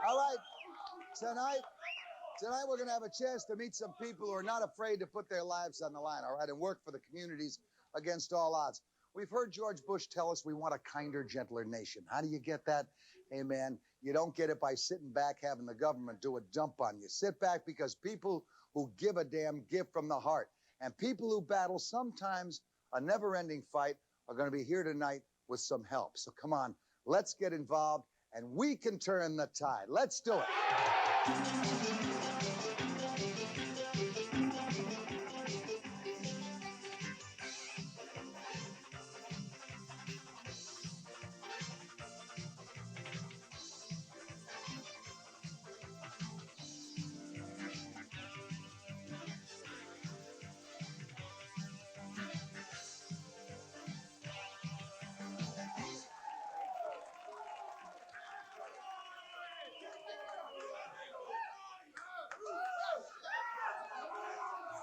All right, tonight we're going to have a chance to meet some people who are not afraid to put their lives on the line, all right, and work for the communities against all odds. We've heard George Bush tell us we want a kinder, gentler nation. How do you get that? Hey, man, you don't get it by sitting back having the government do a dump on you. Sit back because people who give a damn give from the heart. And people who battle sometimes a never-ending fight are going to be here tonight with some help. So come on, let's get involved, and we can turn the tide. Let's do it.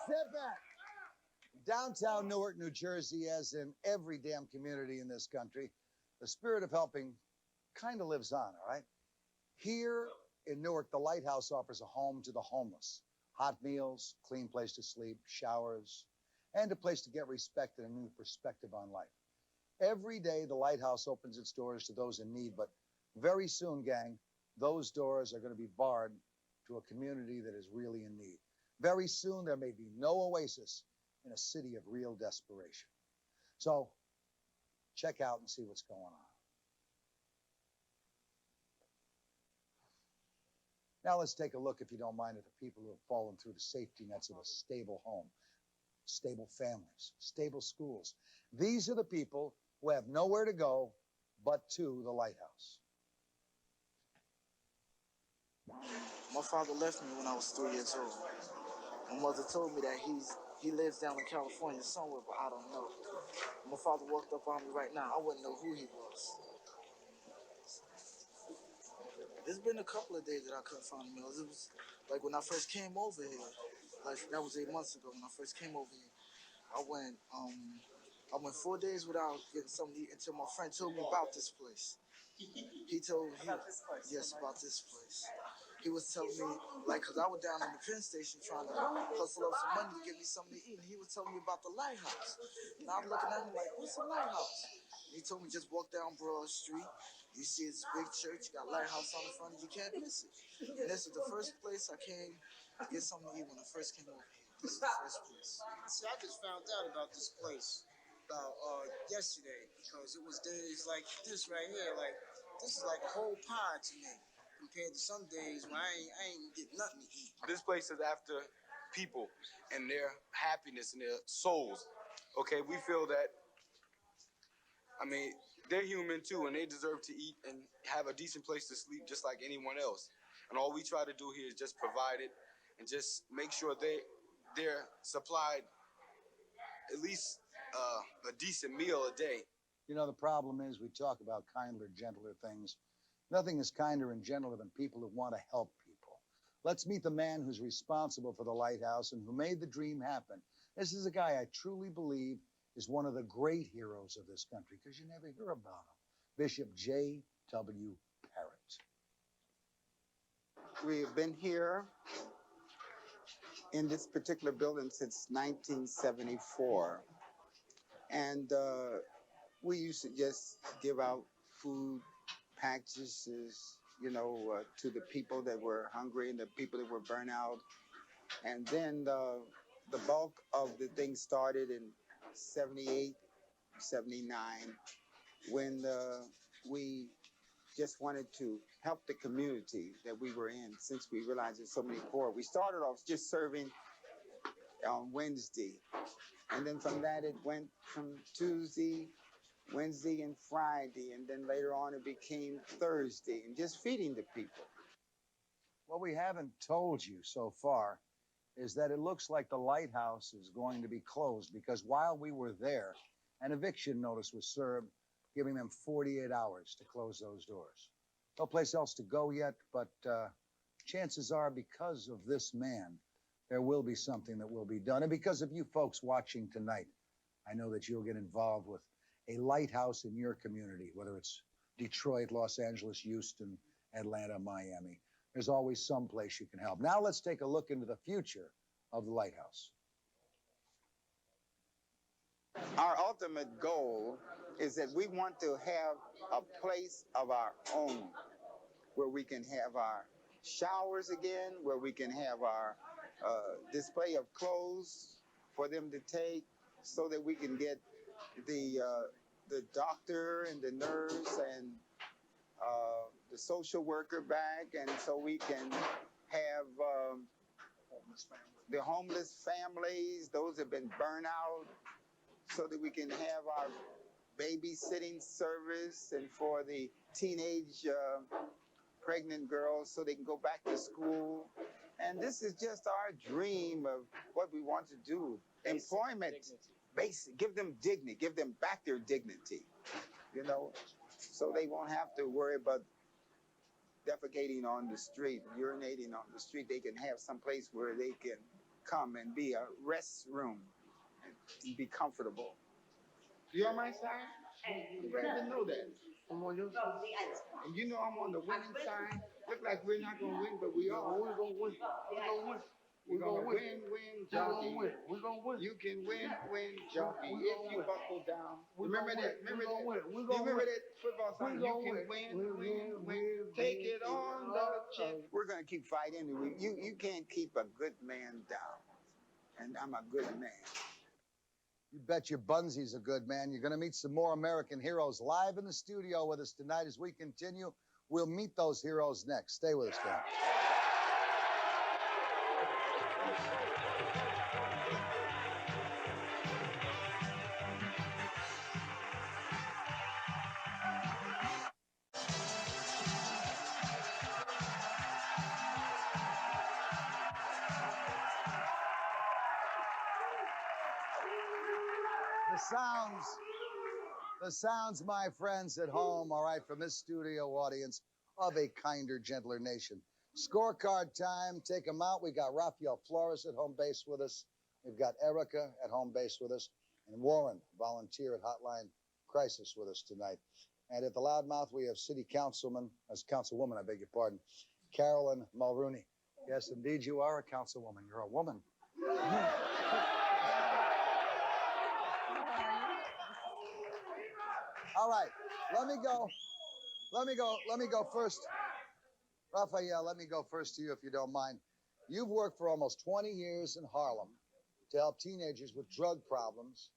Sit back. Downtown Newark, New Jersey, as in every damn community in this country, the spirit of helping kind of lives on, all right? Here in Newark, the Lighthouse offers a home to the homeless. Hot meals, clean place to sleep, showers, and a place to get respect and a new perspective on life. Every day, the Lighthouse opens its doors to those in need, but very soon, gang, those doors are going to be barred to a community that is really in need. Very soon, there may be no oasis in a city of real desperation. So, check out and see what's going on. Now let's take a look, if you don't mind, at the people who have fallen through the safety nets of a stable home, stable families, stable schools. These are the people who have nowhere to go but to the Lighthouse. My father left me when I was 3 years old. My mother told me that he lives down in California somewhere, but I don't know. My father walked up on me right now. I wouldn't know who he was. There's been a couple of days that I couldn't find him. It was like when I first came over here. Like that was 8 months ago when I first came over here. I went 4 days without getting something to eat until my friend told me about this place. He told me about this place. Yes, about this place. He was telling me, like, because I was down in the Penn Station trying to hustle up some money to get me something to eat. And he was telling me about the Lighthouse. And I'm looking at him like, what's the Lighthouse? And he told me, just walk down Broad Street. You see this big church, got Lighthouse on the front, and you can't miss it. And this is the first place I came to get something to eat when I first came over here. This is the first place. See, I just found out about this place about yesterday because it was days like this right here. Like, this is like a whole pie to me compared to some days when I ain't get nothing to eat. This place is after people and their happiness and their souls. Okay, we feel that, I mean, they're human too, and they deserve to eat and have a decent place to sleep just like anyone else. And all we try to do here is just provide it and just make sure they're supplied at least a decent meal a day. You know, the problem is we talk about kinder, gentler things. Nothing is kinder and gentler than people who want to help people. Let's meet the man who's responsible for the Lighthouse and who made the dream happen. This is a guy I truly believe is one of the great heroes of this country, because you never hear about him. Bishop J.W. Parrott. We've been here in this particular building since 1974. And we used to just give out food packages, you know, to the people that were hungry and the people that were burnt out. And then the bulk of the thing started in 78, 79, when we just wanted to help the community that we were in, since we realized there's so many poor. We started off just serving on Wednesday. And then from that, it went from Tuesday, Wednesday, and Friday. And then later on, it became Thursday, and just feeding the people. What we haven't told you so far is that it looks like the lighthouse is going to be closed because while we were there, an eviction notice was served giving them 48 hours to close those doors. No place else to go yet, but chances are because of this man, there will be something that will be done. And because of you folks watching tonight, I know that you'll get involved with a lighthouse in your community, whether it's Detroit, Los Angeles, Houston, Atlanta, Miami. There's always some place you can help. Now let's take a look into the future of the lighthouse. Our ultimate goal is that we want to have a place of our own where we can have our showers again, where we can have our display of clothes for them to take so that we can get the doctor and the nurse and the social worker back, and so we can have the homeless families, those that have been burned out, so that we can have our babysitting service, and for the teenage pregnant girls so they can go back to school. And this is just our dream of what we want to do. Employment, basic, give them dignity, give them back their dignity, you know, so they won't have to worry about defecating on the street, urinating on the street. They can have some place where they can come and be a rest room and be comfortable. You on my side? I'm glad to know that. I'm on your side. And you know I'm on the winning side. Look like we're not gonna win, but we are. We're gonna win. We're gonna win. We're gonna win, jockey. We're gonna win. You can win, jockey. If you buckle down. Remember that. Remember that. You remember that football song? You can win. Take it on the chin. We're gonna keep fighting. You can't keep a good man down. And I'm a good man. You bet your Bunsy's a good man. You're going to meet some more American heroes live in the studio with us tonight as we continue. We'll meet those heroes next. Stay with us, Dan. The sounds, my friends at home, all right, from this studio audience of a kinder, gentler nation. Scorecard time. Take them out. We got Rafael Flores at home base with us. We've got Erica at home base with us. And Warren, volunteer at Hotline Crisis, with us tonight. And at the Loudmouth, we have City Councilwoman, I beg your pardon, Carolyn Mulrooney. Yes, indeed, you are a councilwoman. You're a woman. All right, let me go first. Raphael, let me go first to you if you don't mind. You've worked for almost 20 years in Harlem to help teenagers with drug problems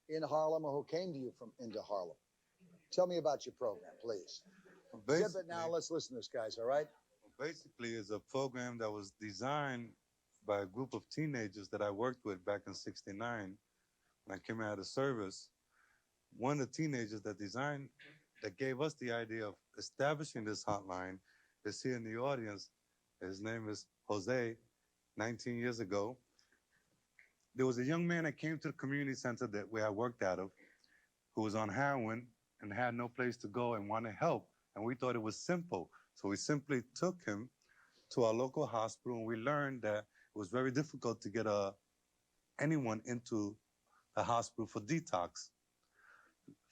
in Harlem or who came to you from into Harlem. Tell me about your program, please. Zip it now, let's listen to this, guys, all right? Basically, it's a program that was designed by a group of teenagers that I worked with back in '69 when I came out of service. One of the teenagers that gave us the idea of establishing this hotline is here in the audience. His name is Jose. 19 years ago, there was a young man that came to the community center where I worked out of, who was on heroin and had no place to go and wanted help. And we thought it was simple. So we simply took him to our local hospital, and we learned that it was very difficult to get anyone into the hospital for detox.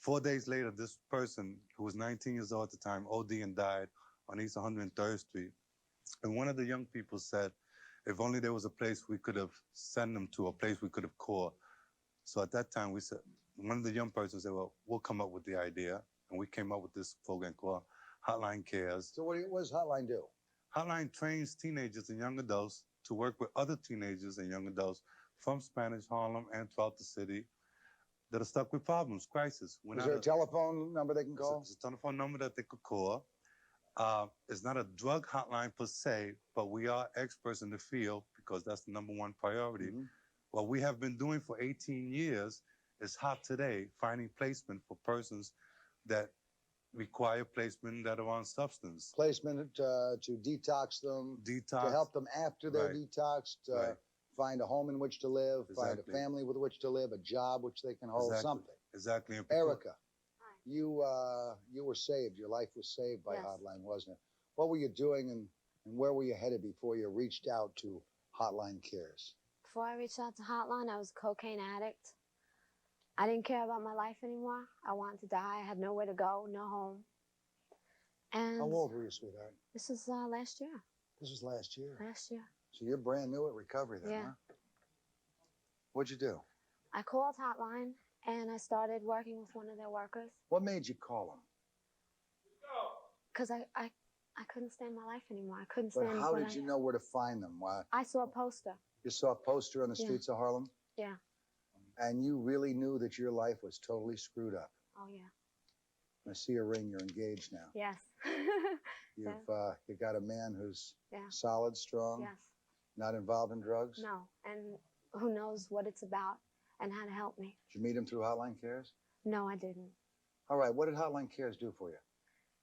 4 days later, this person, who was 19 years old at the time, OD and died on East 103rd Street. And one of the young people said, if only there was a place we could have sent them to, a place we could have called. So at that time, we said, one of the young persons said, well, we'll come up with the idea. And we came up with this program called Hotline Cares. So what does Hotline do? Hotline trains teenagers and young adults to work with other teenagers and young adults from Spanish Harlem and throughout the city that are stuck with problems, crisis. Is there a telephone number they can call? It's a telephone number that they could call. It's not a drug hotline per se, but we are experts in the field because that's the number one priority. Mm-hmm. What we have been doing for 18 years is hot today, finding placement for persons that require placement that are on substance. Placement to detox them, to help them after they're detoxed, find a home in which to live, find a Exactly. family with which to live, a job which they can hold, Exactly. something. Exactly. And Erica, Hi. you were saved. Your life was saved by Yes. Hotline, wasn't it? What were you doing and where were you headed before you reached out to Hotline Cares? Before I reached out to Hotline, I was a cocaine addict. I didn't care about my life anymore. I wanted to die. I had nowhere to go, no home. And How old were you, sweetheart? this was last year. This was last year. Last year. So you're brand new at recovery then, Yeah. huh? What'd you do? I called Hotline and I started working with one of their workers What made you call them? because I couldn't stand my life anymore. I couldn't But stand how what did you know where to find them? Why? I saw a poster. You saw a poster on the Yeah. streets of Harlem? Yeah. And you really knew that your life was totally screwed up. Oh, yeah. I see a ring. You're engaged now. Yes. You got a man who's Yeah. solid, strong, Yes. not involved in drugs. No. And who knows what it's about and how to help me. Did you meet him through Hotline Cares? No, I didn't. All right. What did Hotline Cares do for you?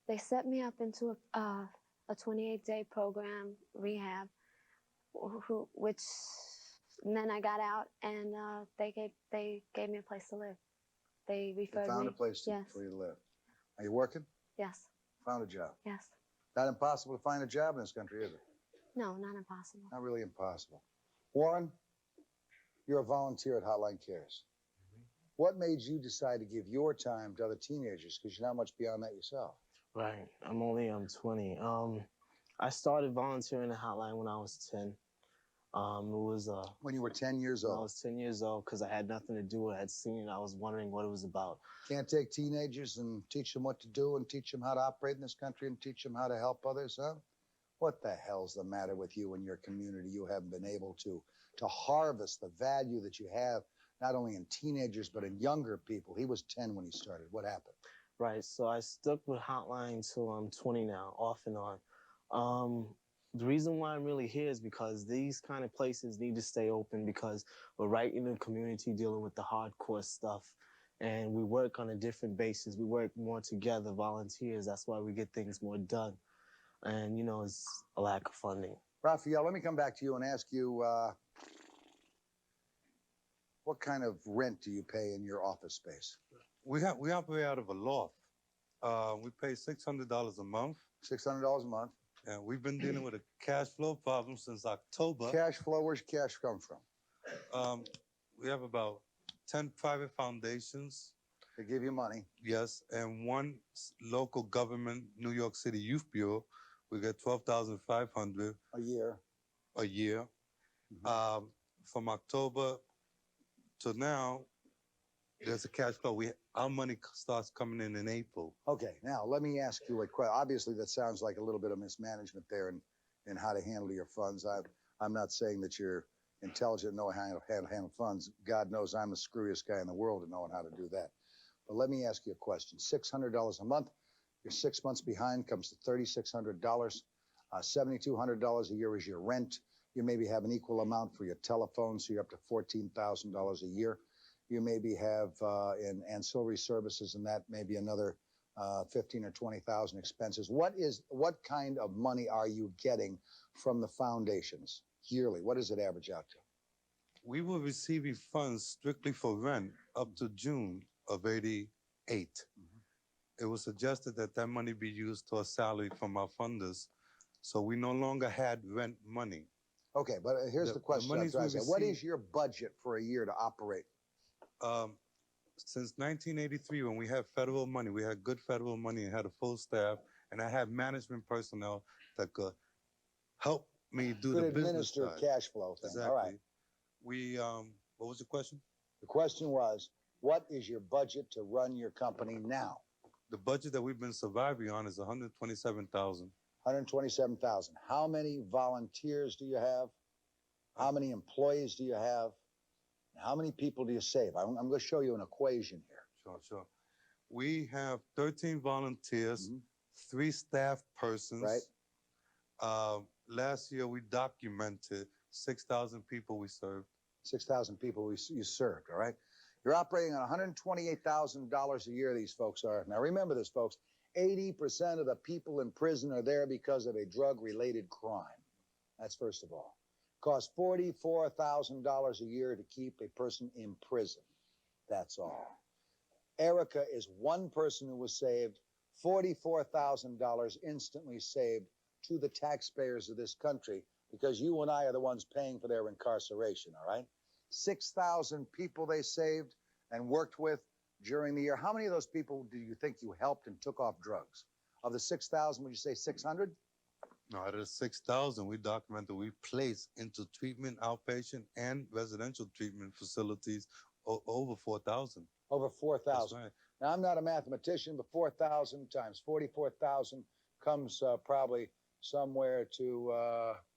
They set me up into a 28-day program, rehab, which and then I got out and they gave me a place to live. They They referred found me. a place Yes. for you to live. Are you working? Yes. Found a job. Yes. Not impossible to find a job in this country, is it? No, not impossible. Not really impossible. Warren, you're a volunteer at Hotline Cares. What made you decide to give your time to other teenagers? Because you're not much beyond that yourself. Right. I'm only 20. I started volunteering at Hotline when I was 10. It was When you were 10 years when I old. was 10 years old because I had nothing to do. I had seen it. I was wondering what it was about. Can't take teenagers and teach them what to do and teach them how to operate in this country and teach them how to help others, huh? What the hell's the matter with you and your community? You haven't been able to harvest the value that you have, not only in teenagers, but in younger people. He was 10 when he started. What happened? Right. So I stuck with Hotline till I'm 20 now, off and on. The reason why I'm really here is because these kind of places need to stay open because we're right in the community dealing with the hardcore stuff. And we work on a different basis. We work more together, volunteers. That's why we get things more done. And, it's a lack of funding. Raphael, let me come back to you and ask you, what kind of rent do you pay in your office space? We operate out of a loft. We pay $600 a month. $600 a month. And we've been dealing with a cash flow problem since October. Cash flow, where's cash come from? We have about 10 private foundations. They give you money. Yes, and one local government, New York City Youth Bureau, we get $12,500 A year. a year. From October to now, there's a cash flow. Our money starts coming in April. Okay, now let me ask you a question. Obviously, that sounds like a little bit of mismanagement there in how to handle your funds. I'm not saying that you're intelligent and know how to handle funds. God knows I'm the screwiest guy in the world at knowing how to do that. But let me ask you a question. $600 a month. You're 6 months behind, comes to $3,600. $7,200 a year is your rent. You maybe have an equal amount for your telephone, so you're up to $14,000 a year. You maybe have in ancillary services and that maybe another 15 or 20,000 expenses. What kind of money are you getting from the foundations yearly? What does it average out to? We were receiving funds strictly for rent up to June of '88. It was suggested that money be used to a salary from our funders, so we no longer had rent money. Okay, but here's the question. monies we What receive- is your budget for a year to operate? Since 1983, when we had federal money, we had good federal money and had a full staff, and I had management personnel that could help me do Could the business administer side. cash flow thing. Exactly. All right. We, what was the question? The question was, what is your budget to run your company now? The budget that we've been surviving on is $127,000. 127,000. How many volunteers do you have? How many employees do you have? How many people do you save? I'm going to show you an equation here. Sure. We have 13 volunteers, 3 staff persons. Right. Last year, we documented 6,000 people we served. 6,000 people you served, all right? You're operating on $128,000 a year, these folks are. Now, remember this, folks. 80% of the people in prison are there because of a drug-related crime. That's first of all. Costs $44,000 a year to keep a person in prison. That's all. Erica is one person who was saved, $44,000 instantly saved to the taxpayers of this country, because you and I are the ones paying for their incarceration, all right? 6,000 people they saved and worked with during the year. How many of those people do you think you helped and took off drugs? Of the 6,000, would you say 600? No, out of the 6,000, we documented we placed into treatment, outpatient, and residential treatment facilities over 4,000. Over 4,000. That's right. Now, I'm not a mathematician, but 4,000 times 44,000 comes probably somewhere to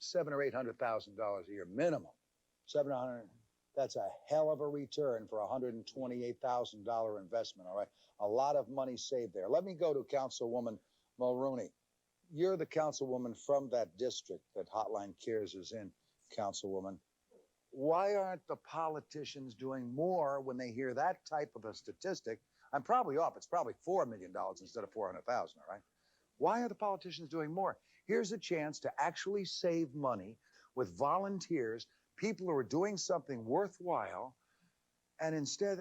$700,000 or $800,000 a year minimum. 700. That's a hell of a return for a $128,000 investment. All right, a lot of money saved there. Let me go to Councilwoman Mulrooney. You're the councilwoman from that district that Hotline Cares is in, Councilwoman. Why aren't the politicians doing more when they hear that type of a statistic? I'm probably off. It's probably $4 million instead of 400,000, all right? Why are the politicians doing more? Here's a chance to actually save money with volunteers, people who are doing something worthwhile, and instead,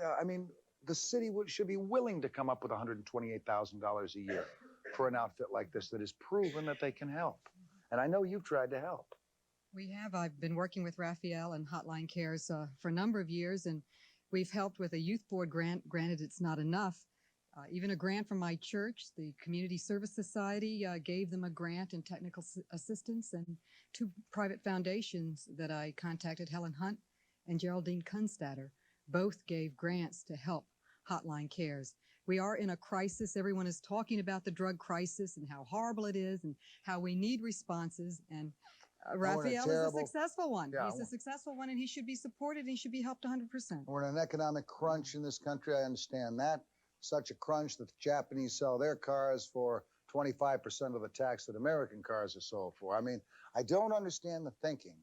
the city should be willing to come up with $128,000 a year for an outfit like this that has proven that they can help. And I know you've tried to help. We have. I've been working with Raphael and Hotline Cares for a number of years, and we've helped with a youth board grant. Granted, it's not enough. Even a grant from my church, the Community Service Society, gave them a grant and technical assistance, and 2 private foundations that I contacted, Helen Hunt and Geraldine Kunstatter, both gave grants to help Hotline Cares. We are in a crisis. Everyone is talking about the drug crisis and how horrible it is and how we need responses. And Raphael is a successful one. Yeah, He's a successful one, and he should be supported, and he should be helped 100%. We're in an economic crunch in this country. I understand that. Such a crunch that the Japanese sell their cars for 25% of the tax that American cars are sold for. I don't understand the thinking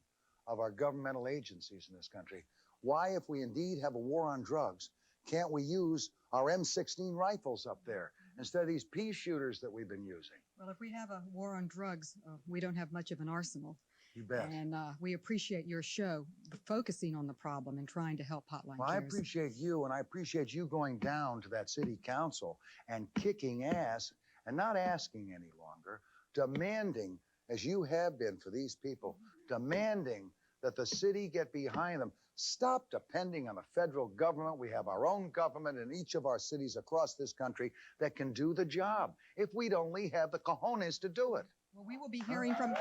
of our governmental agencies in this country. Why, if we indeed have a war on drugs, can't we use our M16 rifles up there instead of these pea shooters that we've been using? Well, if we have a war on drugs, we don't have much of an arsenal. You bet. And we appreciate your show focusing on the problem and trying to help Hotline Well, I Cares. appreciate you, and I appreciate you going down to that city council and kicking ass and not asking any longer, demanding, as you have been for these people, demanding that the city get behind them. Stop depending on the federal government. We have our own government in each of our cities across this country that can do the job, if we'd only have the cojones to do it. Well, we will be hearing from...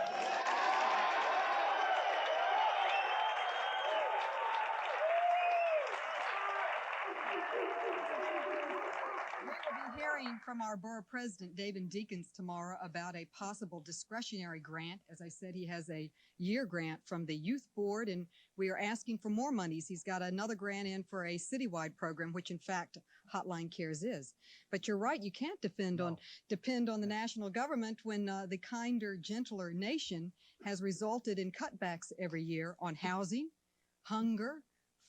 from our borough president, David Deakins, tomorrow about a possible discretionary grant. As I said, he has a year grant from the youth board, and we are asking for more monies. He's got another grant in for a citywide program, which in fact Hotline Cares is. But you're right, you can't depend on the national government when the kinder, gentler nation has resulted in cutbacks every year on housing, hunger,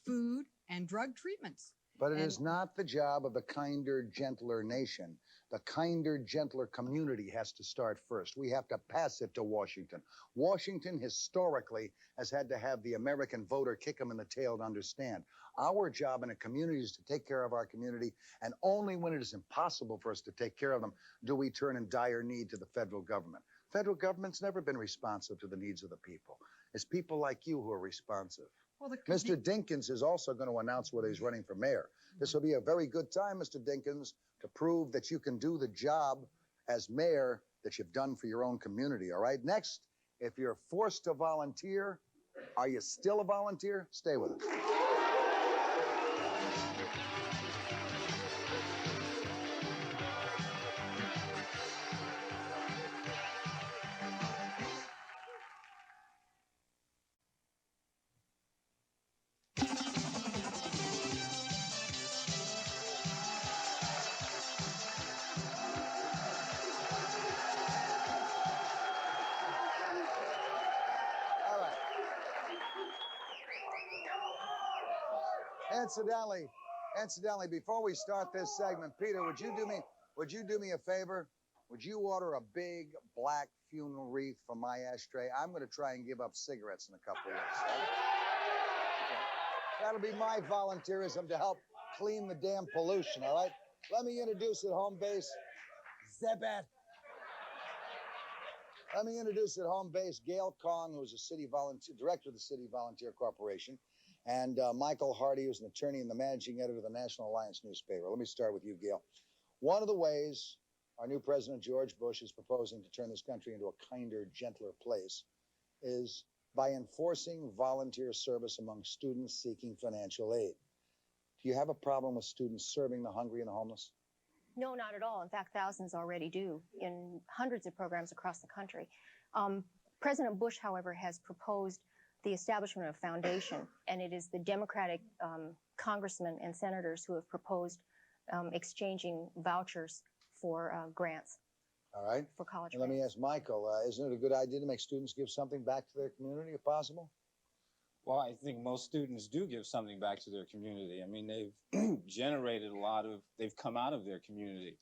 food, and drug treatments. But it is not the job of the kinder, gentler nation. The kinder, gentler community has to start first. We have to pass it to Washington. Washington historically has had to have the American voter kick them in the tail to understand. Our job in a community is to take care of our community, and only when it is impossible for us to take care of them do we turn in dire need to the federal government. Federal government's never been responsive to the needs of the people. It's people like you who are responsive. Well, Mr. Dinkins is also going to announce whether he's running for mayor. This will be a very good time, Mr. Dinkins, to prove that you can do the job as mayor that you've done for your own community, all right? Next, if you're forced to volunteer, are you still a volunteer? Stay with us. Incidentally, before we start this segment, Peter, would you do me a favor? Would you order a big black funeral wreath from my ashtray, I'm going to try and give up cigarettes in a couple of weeks. Right? Okay. That'll be my volunteerism to help clean the damn pollution, all right? Let me introduce at home base, Zebat. Let me introduce at home base Gail Kong, who is a city volunteer, director of the City Volunteer Corporation, and Michael Hardy, who's an attorney and the managing editor of the National Alliance newspaper. Let me start with you, Gail. One of the ways our new president, George Bush, is proposing to turn this country into a kinder, gentler place is by enforcing volunteer service among students seeking financial aid. Do you have a problem with students serving the hungry and the homeless? No, not at all. In fact, thousands already do in hundreds of programs across the country. President Bush, however, has proposed the establishment of a foundation, and it is the Democratic congressmen and senators who have proposed exchanging vouchers for grants. All right. For college And let me grants. ask Michael, isn't it a good idea to make students give something back to their community if possible? Well, I think most students do give something back to their community. I mean, they've generated they've come out of their community.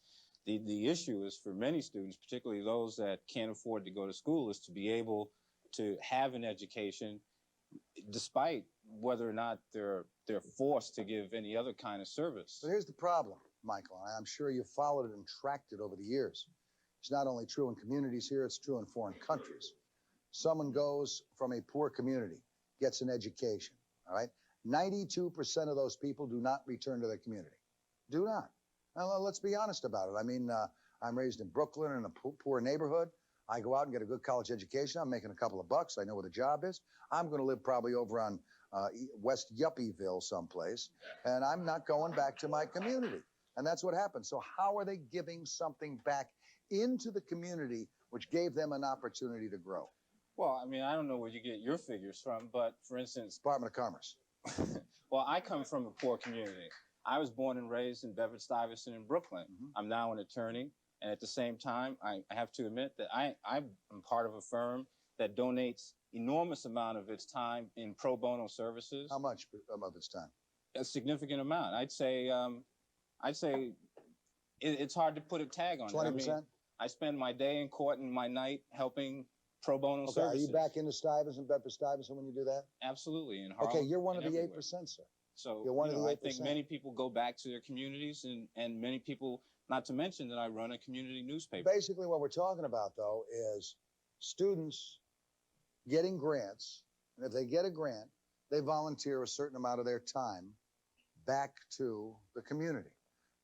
The issue is for many students, particularly those that can't afford to go to school, is to be able to have an education despite whether or not they're forced to give any other kind of service. But here's the problem, Michael, and I'm sure you've followed it and tracked it over the years. It's not only true in communities here, it's true in foreign countries. Someone goes from a poor community, gets an education, all right? 92% of those people do not return to their community. Do not. Now, let's be honest about it. I mean, I'm raised in Brooklyn in a poor neighborhood. I go out and get a good college education. I'm making a couple of bucks. I know where the job is. I'm going to live probably over on West Yuppieville someplace, and I'm not going back to my community. And that's what happened. So how are they giving something back into the community which gave them an opportunity to grow? Well, I mean, I don't know where you get your figures from, but for instance, Department of Commerce. Well, I come from a poor community. I was born and raised in Bedford-Stuyvesant in Brooklyn. I'm now an attorney, and at the same time, I have to admit that I'm part of a firm that donates enormous amount of its time in pro bono services. How much of its time? A significant amount. I'd say it's hard to put a tag on it. 20%? I mean, I spend my day in court and my night helping pro bono Okay, services. are you back into Stuyvesant, Bedford-Stuyvesant when you do that? Absolutely. In Harlem. Okay, you're one of and the everywhere. 8%, sir. So You're one of the I think 8%. many people go back to their communities, and many people, not to mention that I run a community newspaper. Basically, what we're talking about, though, is students getting grants, and if they get a grant, they volunteer a certain amount of their time back to the community.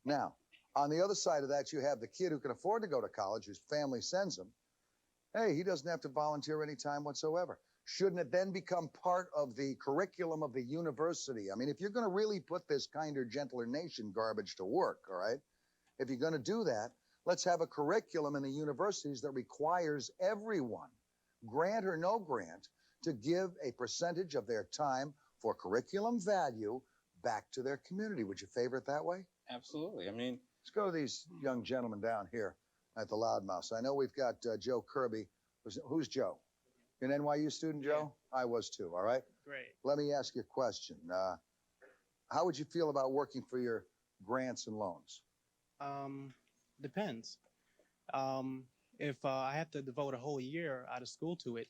Now, on the other side of that, you have the kid who can afford to go to college, whose family sends him. Hey, he doesn't have to volunteer any time whatsoever. Shouldn't it then become part of the curriculum of the university? I mean, if you're going to really put this kinder, gentler nation garbage to work, all right, if you're going to do that, let's have a curriculum in the universities that requires everyone, grant or no grant, to give a percentage of their time for curriculum value back to their community. Would you favor it that way? Absolutely. I mean, let's go to these young gentlemen down here at the Loudmouth. I know we've got Joe Kirby. Who's Joe? You're an NYU student, Joe? Yeah. I was too, all right? Great. Let me ask you a question. How would you feel about working for your grants and loans? Depends. If I have to devote a whole year out of school to it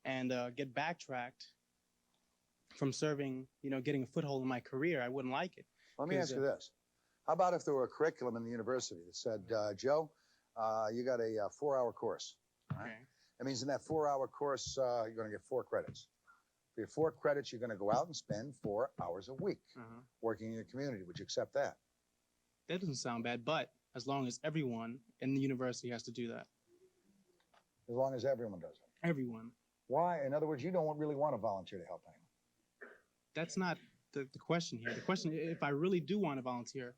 and get backtracked from serving, getting a foothold in my career, I wouldn't like it. Let me ask you this. How about if there were a curriculum in the university that said, Joe, you got a 4-hour course. All right? Okay. That means in that 4-hour course, you're going to get 4 credits. For your 4 credits, you're going to go out and spend 4 hours a week working in your community. Would you accept that? That doesn't sound bad, but as long as everyone in the university has to do that. As long as everyone does it. Everyone. Why? In other words, you don't really want to volunteer to help anyone. That's not the question here. The question, if I really do want to volunteer,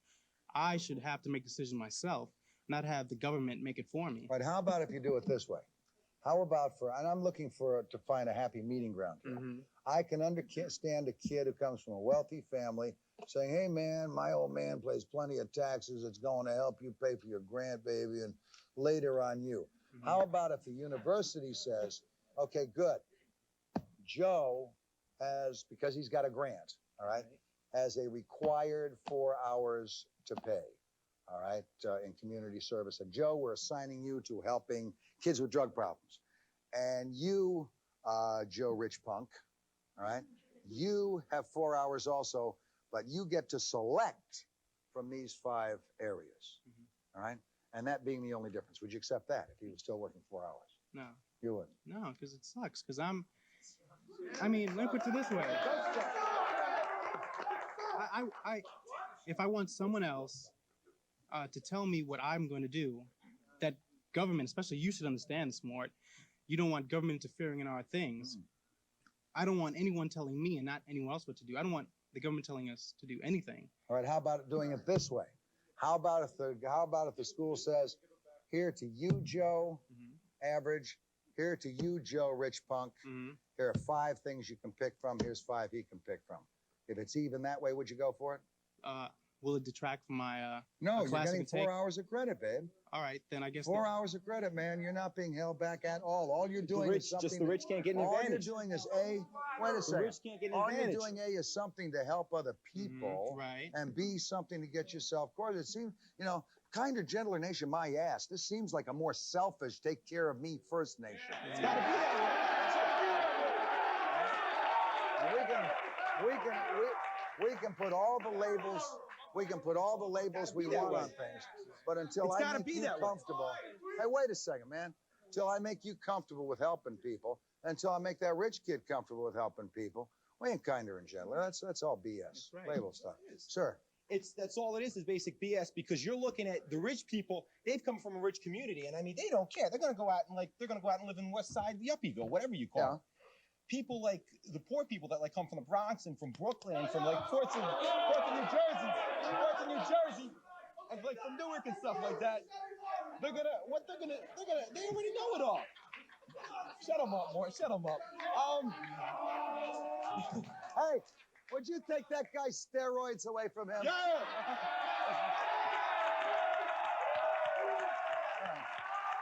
I should have to make the decision myself, not have the government make it for me. Right. How about if you do it this way? How about and I'm looking to find a happy meeting ground here. I can understand a kid who comes from a wealthy family saying, hey, man, my old man pays plenty of taxes. It's going to help you pay for your grant, baby, and later on you. How about if the university says, okay, good. Joe has, because he's got a grant, all right, has a required 4 hours to pay, all right, in community service. And Joe, we're assigning you to helping kids with drug problems. And you, Joe Rich Punk, all right, you have 4 hours also, but you get to select from these 5 areas, all right? And that being the only difference. Would you accept that if he was still working 4 hours? No. You wouldn't? No, because it sucks. Because I mean, let me put it this way. If I want someone else to tell me what I'm going to do, that government, especially you should understand this, Mort. You don't want government interfering in our things. I don't want anyone telling me and not anyone else what to do. I don't want the government telling us to do anything. All right, how about doing it this way? How about if the school says, here to you, Joe, average, here to you, Joe, rich punk, here are 5 things you can pick from, here's 5 he can pick from. If it's even that way, would you go for it? Will it detract from my No, you're getting 4 hours of credit, babe. All right, then I guess 4 hours of credit, man. You're not being held back at all. All you're doing is something. Just the rich can't get an advantage. All you're doing is wait a second. The rich can't get an all advantage. you're doing is something to help other people, right? And B, something to get yourself. Of course, it seems, you know, kinder, gentler nation, my ass. This seems like a more selfish, take care of me first nation. It's got to be that way. And we can put all the labels. We can put all the labels we want on things, but until I make you comfortable. Hey, wait a second, man. Until I make you comfortable with helping people, until I make that rich kid comfortable with helping people, we ain't kinder and gentler. That's all BS. Label stuff, sir. That's all it is basic BS, because you're looking at the rich people. They've come from a rich community, and I mean, they don't care. They're gonna go out and live in West Side, Yuppieville, whatever you call it. People like the poor people that come from the Bronx and from Brooklyn and from Ports in New Jersey, and from Newark and stuff like that. They already know it all. Shut them up, Morton. Shut them up. Hey, would you take that guy's steroids away from him? Yeah.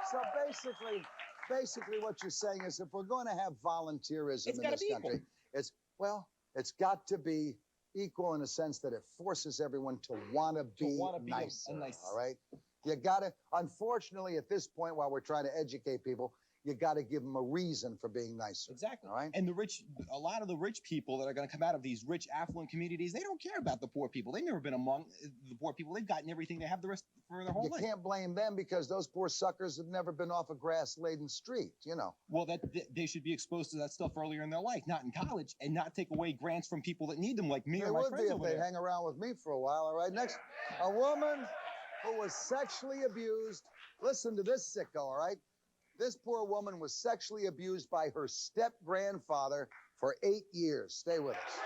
So basically what you're saying is if we're going to have volunteerism in this country, it's got to be equal in a sense that it forces everyone to want to be nicer, all right? You got to, unfortunately, at this point, while we're trying to educate people, you got to give them a reason for being nicer. Exactly. All right? And a lot of the rich people that are going to come out of these rich, affluent communities, they don't care about the poor people. They've never been among the poor people. They've gotten everything they have the rest for their whole life. You can't blame them because those poor suckers have never been off a grass-laden street, you know. Well, they should be exposed to that stuff earlier in their life, not in college, and not take away grants from people that need them, like me or my friends over there. They would be if they hang around with me for a while, all right? Next, a woman who was sexually abused. Listen to this sicko, all right? This poor woman was sexually abused by her step-grandfather for 8 years. Stay with us.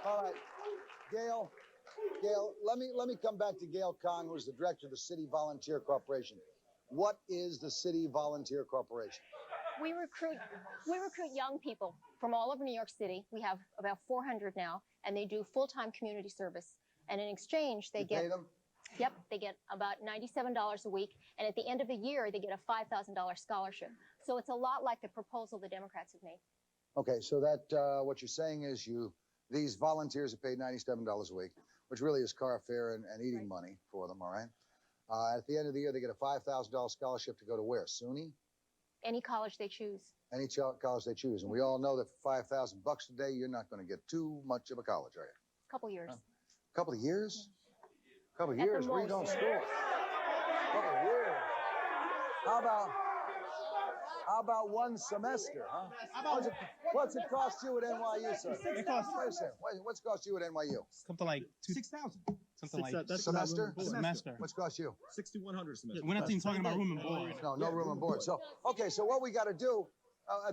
All right, Gail, let me come back to Gail Kong, who's the director of the City Volunteer Corporation. What is the City Volunteer Corporation? We recruit young people from all over New York City. We have about 400 now, and they do full-time community service. And in exchange, they get... pay them? Yep, they get about $97 a week, and at the end of the year, they get a $5,000 scholarship. So it's a lot like the proposal the Democrats have made. Okay, so that what you're saying is these volunteers are paid $97 a week, which really is car fare and eating money for them, all right? At the end of the year, they get a $5,000 scholarship to go to where? SUNY? Any college they choose. Any college they choose. And we all know that for $5,000 a day, you're not going to get too much of a college, are you? A couple years. A couple of years? A couple of years? Where are you going to school? A couple of years. How about one semester, huh? What's it cost you at NYU, sir? What's it cost you at NYU? Something like $6,000. Something like semester? Semester. What's cost you? $6,100 a semester. We're not even talking about room and board. No room and board. So, okay, so what we got to do,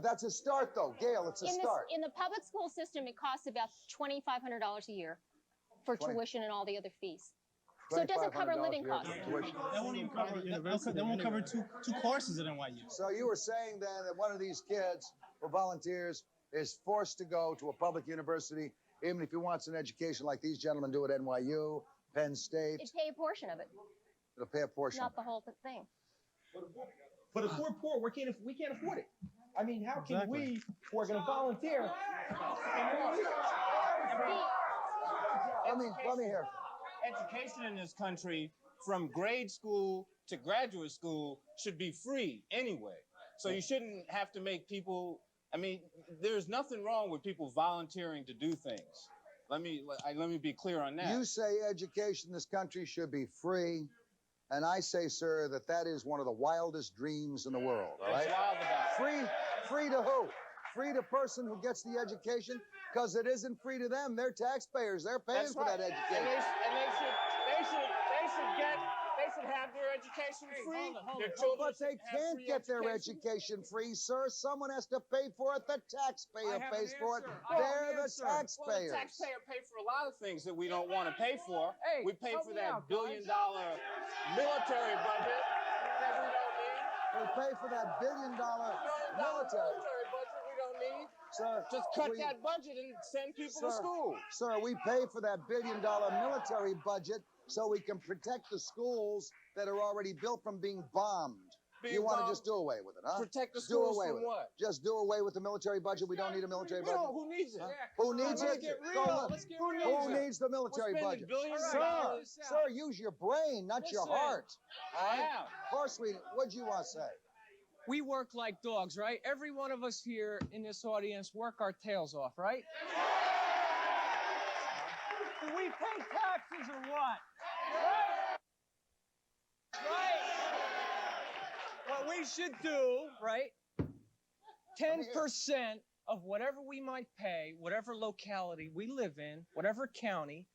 that's a start, though. Gail, it's a start. In the public school system, it costs about $2,500 a year for tuition and all the other fees. So it doesn't cover $2,500 living a year costs. for tuition. That won't even cover. That won't cover two courses at NYU. So you were saying then that one of these kids who volunteers is forced to go to a public university, even if he wants an education like these gentlemen do at NYU, Penn State. It'd pay a portion of it, It'll pay a portion. not the whole thing. But if we're poor, we can't afford it. I mean, how can we, who are going to volunteer? Let me hear. Education in this country, from grade school to graduate school, should be free anyway. So you shouldn't have to make people. I mean, there's nothing wrong with people volunteering to do things. Let me be clear on that. You say education in this country should be free, and I say, sir, that is one of the wildest dreams in the world. All right? Free to who? Free to person who gets the education, because it isn't free to them. They're taxpayers. They're paying for that education. And they should have their education free. Their children But they can't get their education free, sir. Someone has to pay for it. The taxpayer pays for it. They're the taxpayers. Well, the taxpayer pay for a lot of things that we don't want to pay for. We pay for that billion-dollar military budget that we don't need. We pay for that billion-dollar military budget we don't need. Sir, just cut that budget and send people to school. Sir, we pay for that billion-dollar military budget so we can protect the schools that are already built from being bombed. You want to just do away with it, huh? Protect the schools from what? Just do away with the military budget. We don't need a military budget. Who needs it? Who needs it? Who needs the military We're budget? spending billions of dollars. Sir, use your brain, not your heart. I am. Horse Sweet, what'd you want to say? We work like dogs, right? Every one of us here in this audience work our tails off, right? Do we pay taxes or what? Right? What we should do, right? 10% of whatever we might pay, whatever locality we live in, whatever county,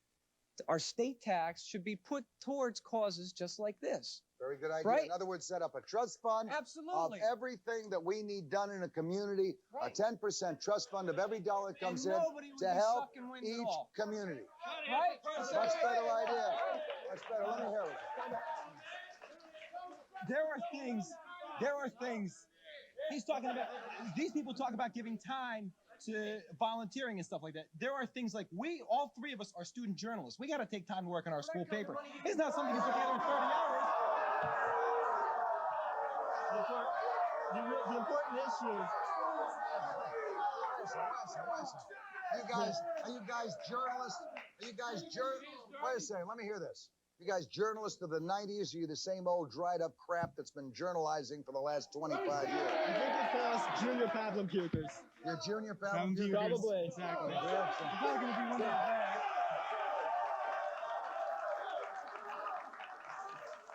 our state tax should be put towards causes just like this. Very good idea. Right? In other words, set up a trust fund Absolutely. of everything that we need done in a community, Right. a 10% trust fund of every dollar that comes in nobody would to be help sucking wind at each all. community. Right? Much better idea. Much better. Let me hear it. There are things. He's talking about, these people talk about giving time to volunteering and stuff like that. There are things like all three of us are student journalists. We got to take time to work on our school paper. It's not something you put together in 30 hours. The important issue is, Are you guys journalists? Wait a second, let me hear this. You guys journalists of the 90s, or are you the same old dried up crap that's been journalizing for the last 25 years? I think it calls junior pablum pukers. You're junior pablum pukers? Probably. Exactly. Yeah. I'm probably going to be one of those guys.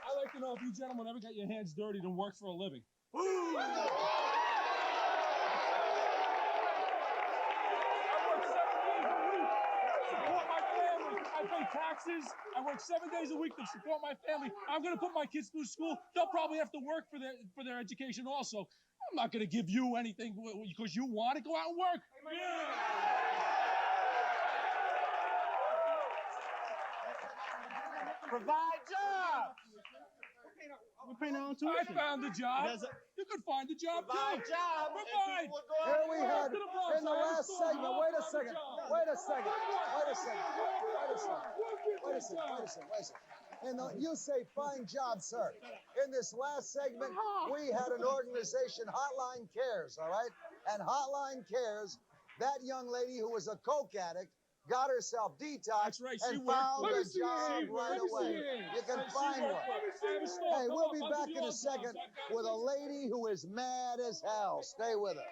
I'd like to know if you gentlemen ever got your hands dirty to work for a living. I pay taxes. I work 7 days a week to support my family. I'm going to put my kids through school. They'll probably have to work for their education also. I'm not going to give you anything because you want to go out and work. Provide jobs. We're paying our own I tuition. found a job. You could find a job too. Provide jobs. Provide. Here we had, in the last segment, wait a second. You say find jobs, sir. In this last segment, we had an organization, Hotline Cares, all right? And Hotline Cares, that young lady who was a coke addict, got herself detoxed and found a job right away. You can find one. Hey, we'll be back in a second with a lady who is mad as hell. Stay with us.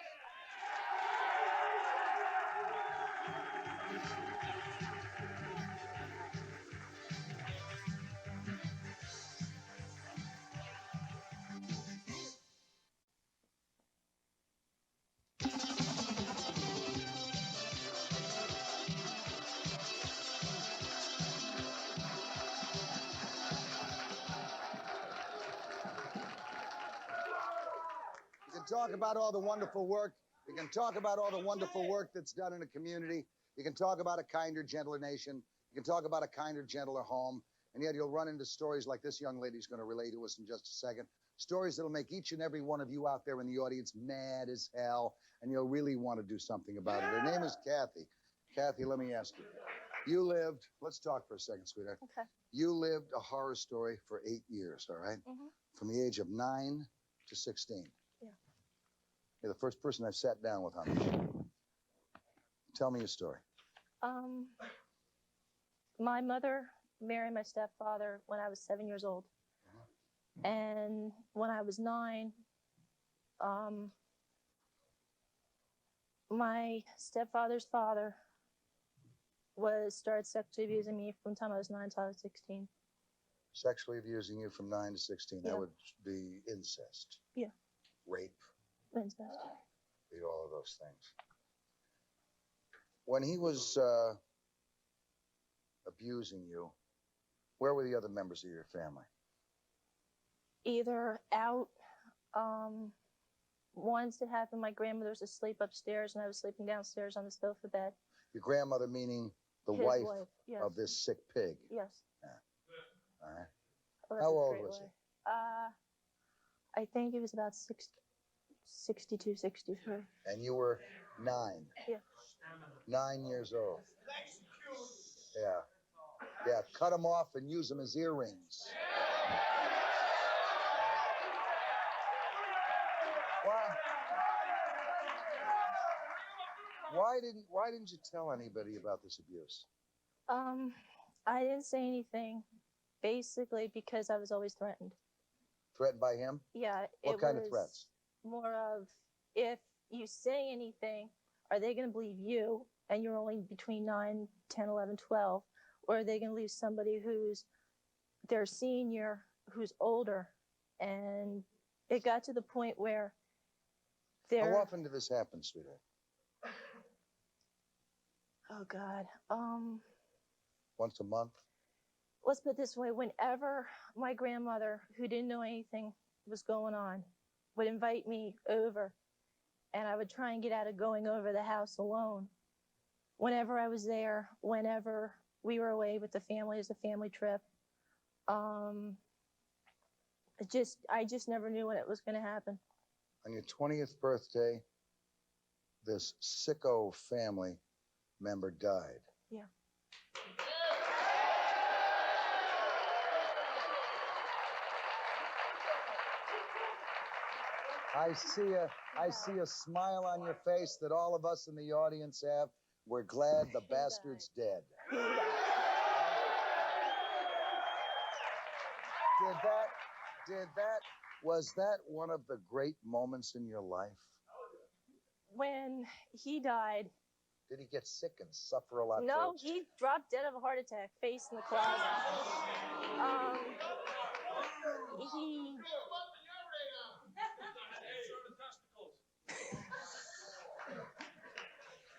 You can talk about all the wonderful work. You can talk about all the wonderful work that's done in a community. You can talk about a kinder, gentler nation. You can talk about a kinder, gentler home. And yet you'll run into stories like this young lady's going to relate to us in just a second. Stories that'll make each and every one of you out there in the audience mad as hell, and you'll really want to do something about it. Her name is Kathy. Kathy, let me ask you. You lived, let's talk for a second, sweetheart. Okay. You lived a horror story for 8 years, all right? From the age of 9 to 16. Yeah. You're the first person I've sat down with on this show. Tell me your story. My mother married my stepfather when I was 7 years old. And when I was 9, my stepfather's father started sexually abusing me from the time I was 9 until I was 16. Sexually abusing you from 9 to 16. Yeah. That would be incest. Yeah. Rape. Incest. Be all of those things. When he was abusing you, where were the other members of your family? Either out, once it happened, my grandmother was asleep upstairs and I was sleeping downstairs on the sofa bed. Your grandmother, meaning the His wife, wife, yes. of this sick pig. Yes. All right. Oh, that's How a old great was way. I think he was about 62, 63. And you were 9. Yeah. 9 years old. Yeah. Yeah. Cut them off and use them as earrings. Why didn't you tell anybody about this abuse? I didn't say anything, basically because I was always threatened. Threatened by him? Yeah. What kind of threats? More of, if you say anything, are they going to believe you and you're only between 9, 10, 11, 12, or are they going to believe somebody who's their senior, who's older? And it got to the point where they're... How often did this happen, sweetheart? Oh, God. Once a month? Let's put it this way. Whenever my grandmother, who didn't know anything was going on, would invite me over, and I would try and get out of going over the house alone. Whenever I was there, whenever we were away with the family as a family trip, I just never knew when it was going to happen. On your 20th birthday, this sicko family member died. Yeah. I see a smile on your face that all of us in the audience have. We're glad the bastard's dead. Was that one of the great moments in your life? When he died... Did he get sick and suffer a lot? No, folks? he dropped dead of a heart attack, face in the closet.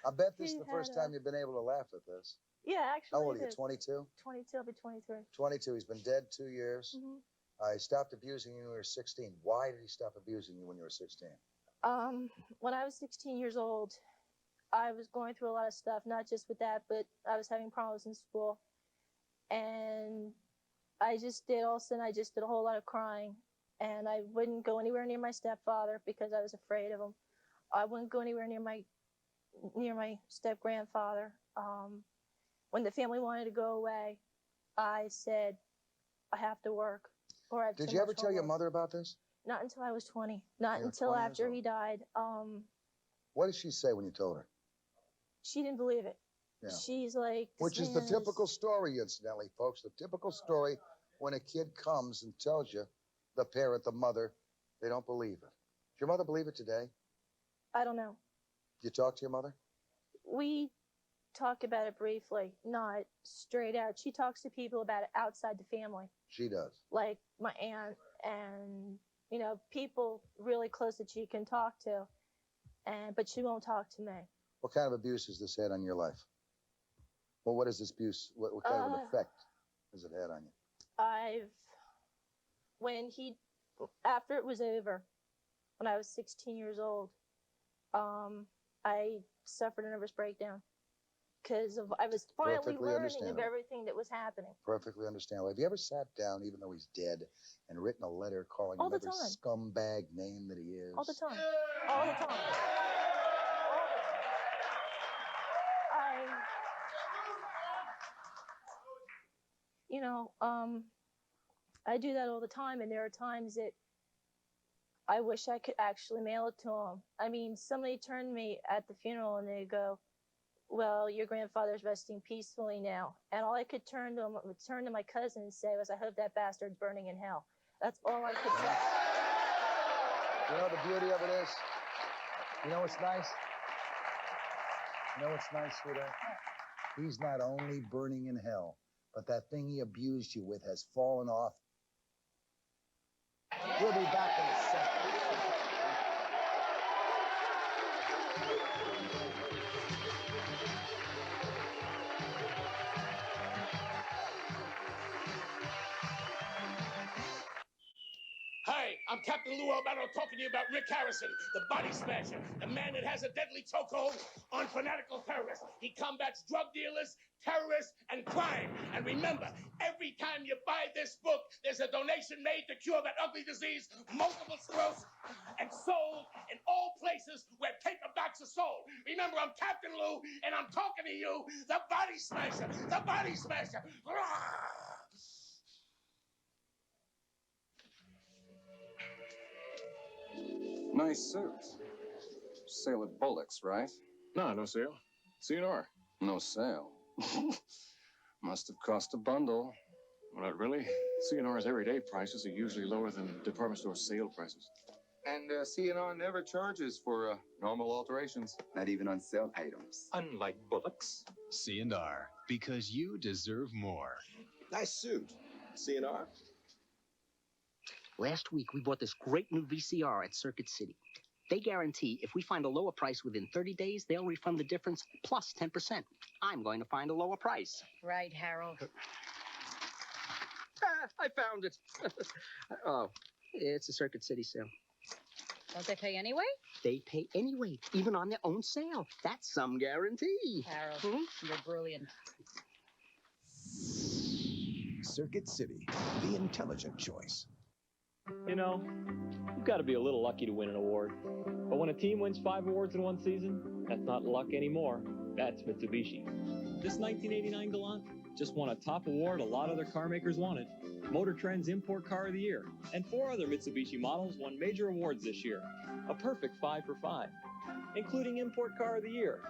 I bet this is the first time you've been able to laugh at this. Yeah, actually. How old are you, 22? 22, I'll be 23. 22. He's been dead 2 years. He stopped abusing you when you were 16. Why did he stop abusing you when you were 16? When I was 16 years old, I was going through a lot of stuff, not just with that, but I was having problems in school. And all of a sudden, I just did a whole lot of crying. And I wouldn't go anywhere near my stepfather because I was afraid of him. I wouldn't go anywhere near my step-grandfather. When the family wanted to go away, I said, I have to work. Or I have Did too you ever much tell your homework. mother about this? Not until I was 20. Not You were until 20 years after old. he died. What did she say when you told her? She didn't believe it. Yeah. She's like... Which is the typical story, incidentally, folks. The typical story when a kid comes and tells you, the parent, the mother, they don't believe it. Does your mother believe it today? I don't know. You talk to your mother? We talk about it briefly, not straight out. She talks to people about it outside the family, She does. like my aunt and, people really close that she can talk to, but she won't talk to me. What kind of abuse has this had on your life? Well, what is this abuse? What kind of an effect has it had on you? After it was over, when I was 16 years old, I suffered a nervous breakdown. because I was finally Perfectly learning of understandable. everything that was happening. Perfectly understandable. Have you ever sat down, even though he's dead, and written a letter calling All him the every time. scumbag name that he is? All the time. All the time. I do that all the time, and there are times that I wish I could actually mail it to him. I mean, somebody turned to me at the funeral and they go, well, your grandfather's resting peacefully now. And all I could turn to my cousin and say was, I hope that bastard's burning in hell. That's all I could say. You know, the beauty of it is, you know what's nice? You know what's nice, sweetheart? He's not only burning in hell, but that thing he abused you with has fallen off. We'll be back in a second. Hi, I'm Captain Lou Albano talking to you about Rick Harrison, the body smasher, the man that has a deadly chokehold on fanatical terrorists. He combats drug dealers, terrorists, and crime. And remember, every time you buy this book, there's a donation made to cure that ugly disease, multiple sclerosis, and sold in all places where paperbacks are sold. Remember, I'm Captain Lou, and I'm talking to you, the body smasher, the body smasher. Nice suit. Sale at Bullock's, right? No, no sale. CNR. No sale. Must have cost a bundle. Well, not really. CNR's everyday prices are usually lower than department store sale prices. And CNR never charges for normal alterations. Not even on sale items. Unlike Bullock's. CNR, because you deserve more. Nice suit. CNR. Last week, we bought this great new VCR at Circuit City. They guarantee if we find a lower price within 30 days, they'll refund the difference plus 10%. I'm going to find a lower price. Right, Harold. I found it. Oh, it's a Circuit City sale. Don't they pay anyway? They pay anyway, even on their own sale. That's some guarantee. Harold, you're brilliant. Circuit City, the intelligent choice. You know, you've got to be a little lucky to win an award. But when a team wins 5 awards in one season, that's not luck anymore. That's Mitsubishi. This 1989 Galant just won a top award a lot of other car makers wanted. Motor Trend's Import Car of the Year. And 4 other Mitsubishi models won major awards this year. A perfect 5 for 5, including Import Car of the Year.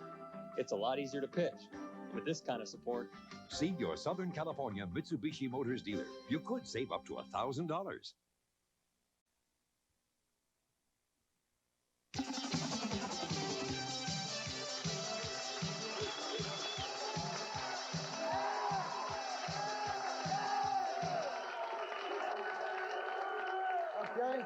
It's a lot easier to pitch with this kind of support. See your Southern California Mitsubishi Motors dealer. You could save up to $1,000. Okay?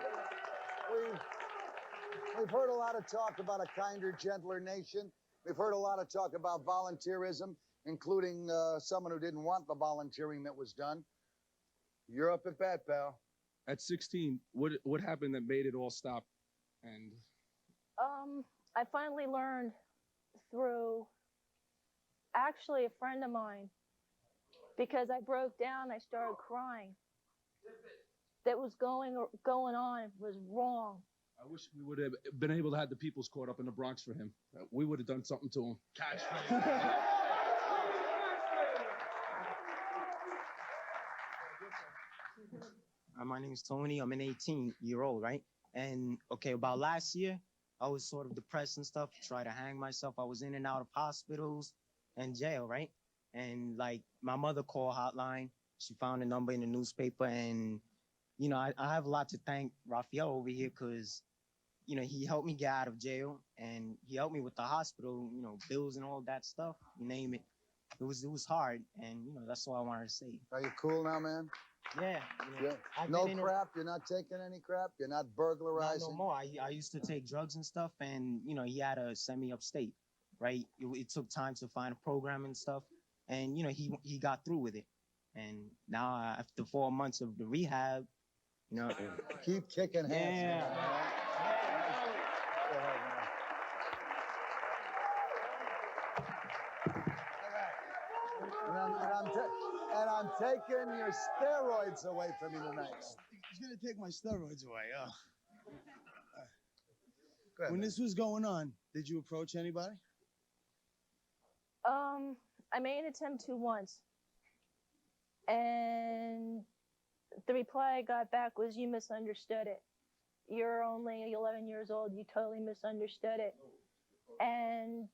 We've heard a lot of talk about a kinder, gentler nation. We've heard a lot of talk about volunteerism, including someone who didn't want the volunteering that was done. You're up at bat, pal. At 16, what happened that made it all stop? And I finally learned through actually a friend of mine, because I broke down, I started crying. That was going on was wrong. I wish we would have been able to have the People's Court up in the Bronx for him. We would have done something to him. My name is Tony. I'm an 18-year-old, right? And okay, about last year, I was sort of depressed and stuff, tried to hang myself. I was in and out of hospitals and jail, right? And like my mother called hotline. She found a number in the newspaper, and you know, I have a lot to thank Raphael over here because, you know, he helped me get out of jail and he helped me with the hospital, you know, bills and all that stuff, you name it. It was hard, and you know, that's all I wanted to say. Are you cool now, man? Yeah. You know, Yeah. No crap? You're not taking any crap? You're not burglarizing? No more. I used to take drugs and stuff, and you know, he had to send me upstate, right? It took time to find a program and stuff, and you know, he got through with it. And now after 4 months of the rehab, you know, keep kicking hands. Yeah. Man. And I'm taking your steroids away from you tonight. He's gonna take my steroids away. Oh. Go ahead, When man. this was going on, did you approach anybody? I made an attempt to once, and the reply I got back was, "You misunderstood it. You're only 11 years old. You totally misunderstood it." And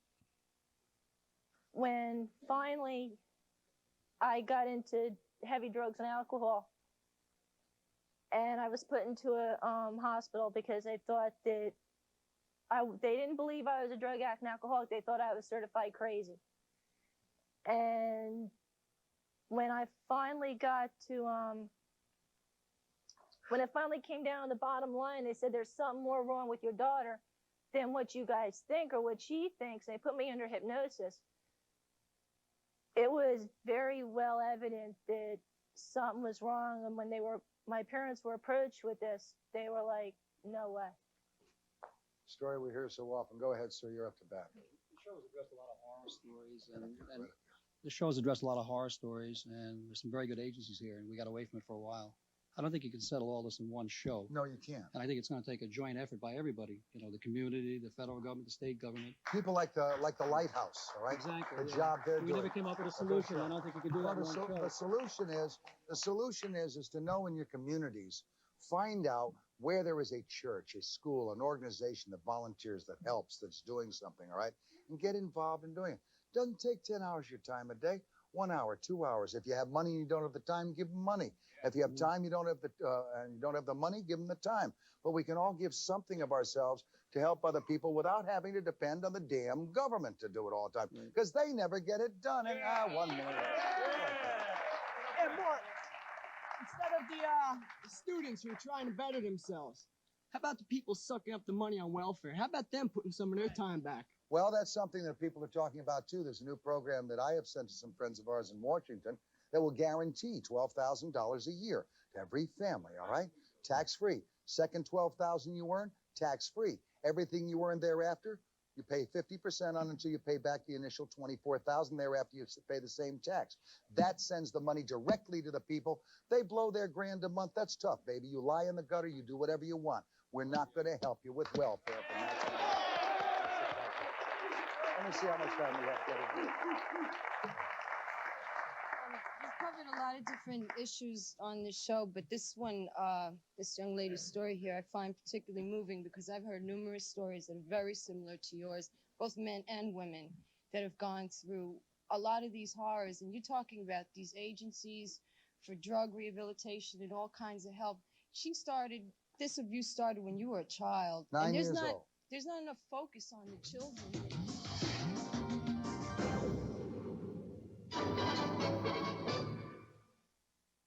when finally I got into heavy drugs and alcohol, and I was put into a hospital because they thought that they didn't believe I was a drug addict and alcoholic. They thought I was certified crazy. And when I finally got to when it finally came down to the bottom line, they said, "There's something more wrong with your daughter than what you guys think or what she thinks." They put me under hypnosis. It was very well evident that something was wrong. And when my parents were approached with this, they were like, "No way." Story we hear so often. Go ahead, sir. You're up to bat. The show's addressed a lot of horror stories, and the show's addressed a lot of horror stories, and there's some very good agencies here, and we got away from it for a while. I don't think you can settle all this in one show. No, you can't. And I think it's going to take a joint effort by everybody. You know, the community, the federal government, the state government. People like the Lighthouse, all right? Exactly. The job they're We doing. never came up with a solution. I don't think you could do that in one show. The solution is to know in your communities, find out where there is a church, a school, an organization that volunteers, that helps, that's doing something, all right? And get involved in doing it. Doesn't take 10 hours of your time a day, 1 hour, 2 hours. If you have money and you don't have the time, give them money. If you have time, you don't have the money, give them the time. But we can all give something of ourselves to help other people without having to depend on the damn government to do it all the time, because they never get it done. And 1 minute. Hey, Morton, instead of the students who are trying to better themselves, how about the people sucking up the money on welfare? How about them putting some of their time back? Well, that's something that people are talking about, too. There's a new program that I have sent to some friends of ours in Washington that will guarantee $12,000 a year to every family, all right? Tax-free. Second $12,000 you earn, tax-free. Everything you earn thereafter, you pay 50% on until you pay back the initial $24,000. Thereafter, you pay the same tax. That sends the money directly to the people. They blow their $1,000 a month. That's tough, baby. You lie in the gutter. You do whatever you want. We're not going to help you with welfare from that time. Let me see how much time we have. We've covered a lot of different issues on this show, but this one, this young lady's story here, I find particularly moving because I've heard numerous stories that are very similar to yours, both men and women, that have gone through a lot of these horrors. And you're talking about these agencies for drug rehabilitation and all kinds of help. This abuse started when you were a child. 9 and years old. There's not enough focus on the children.